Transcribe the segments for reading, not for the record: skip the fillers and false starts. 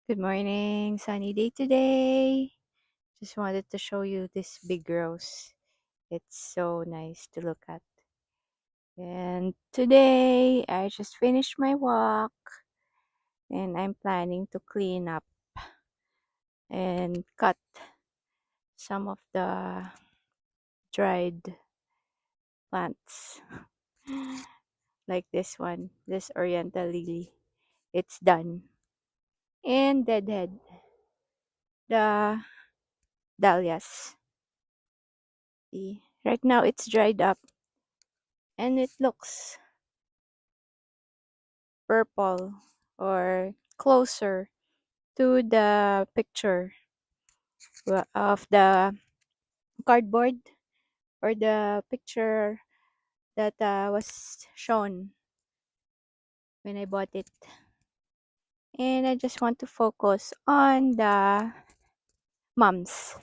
Good morning, sunny day today. Just wanted to show you this big rose. It's so nice to look at. And today I just finished my walk and I'm planning to clean up and cut some of the dried plants. Like this one, this oriental lily. It's done. And deadhead, the dahlias. See, right now it's dried up and it looks purple or closer to the picture of the cardboard or the picture that was shown when I bought it. And I just want to focus on the mums.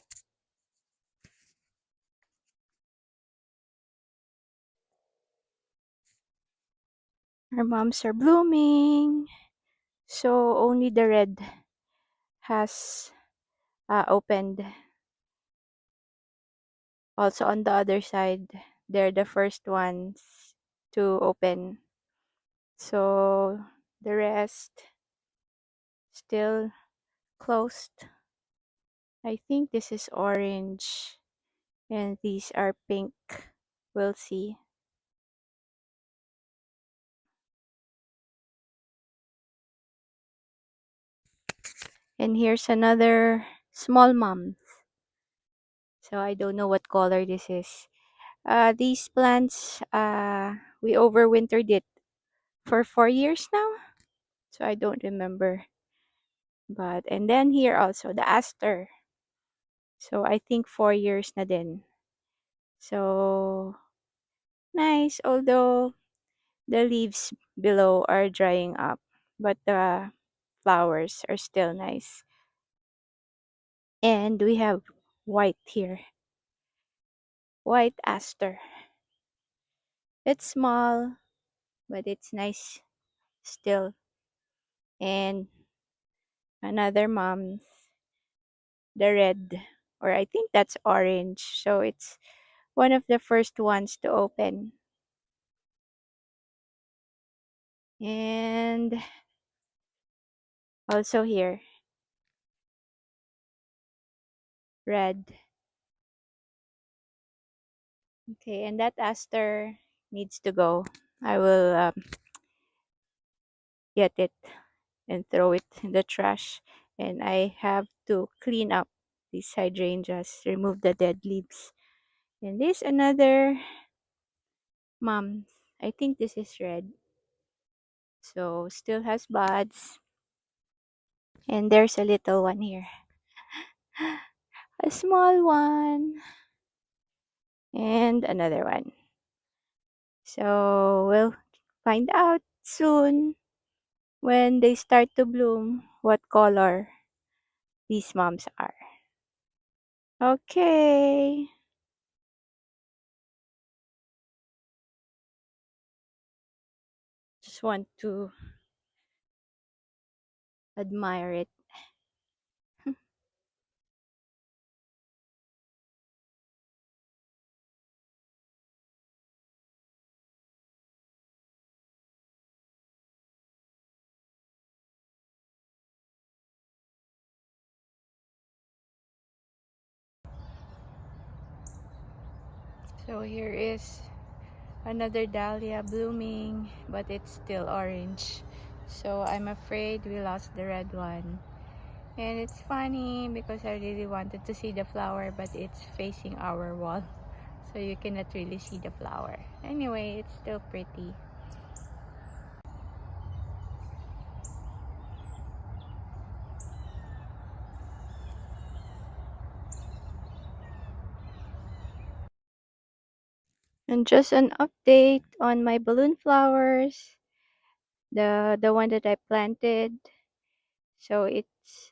Our mums are blooming. So only the red has opened. Also on the other side, they're the first ones to open. So the rest still closed. I think this is orange and these are pink. We'll see. And here's another small mum. So I don't know what color this is. These plants, we overwintered it for 4 years now. So I don't remember. And then here also the aster. So I think 4 years na din. So nice, although the leaves below are drying up, but the flowers are still nice. And we have white here. White aster. It's small, but it's nice still. And another mom's, the red, or I think that's orange. So it's one of the first ones to open. And also here, red. Okay, and that aster needs to go. I will get it and throw it in the trash. And I have to clean up these hydrangeas, remove the dead leaves. And this another mom. I think this is red. So still has buds. And there's a little one here. A small one. And another one. So we'll find out soon when they start to bloom what color these moms are. Okay. Just want to admire it. So here is another dahlia blooming, but it's still orange. So I'm afraid we lost the red one. And it's funny because I really wanted to see the flower, but it's facing our wall. So you cannot really see the flower. Anyway, it's still pretty. And just an update on my balloon flowers. The one that I planted. So it's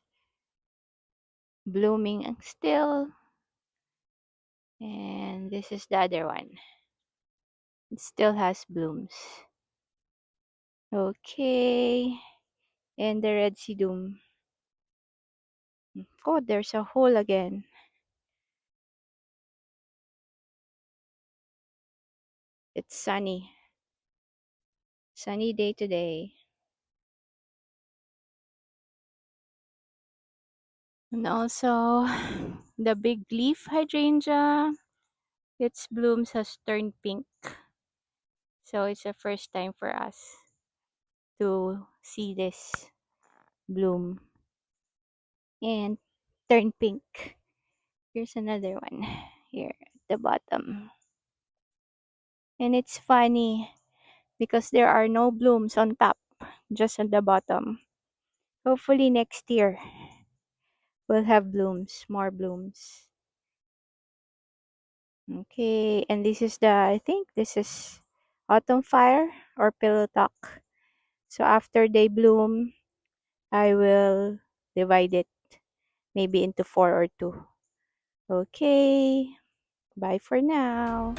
blooming still. And this is the other one. It still has blooms. Okay. And the red sedum. Oh, there's a hole again. It's sunny. Sunny day today. And also, the big leaf hydrangea, its blooms has turned pink. So it's the first time for us to see this bloom and turn pink. Here's another one here at the bottom. And it's funny because there are no blooms on top, just on the bottom. Hopefully next year we'll have blooms, more blooms. Okay, and this is I think this is autumn fire or pillow talk. So after they bloom, I will divide it maybe into 4 or 2. Okay, bye for now.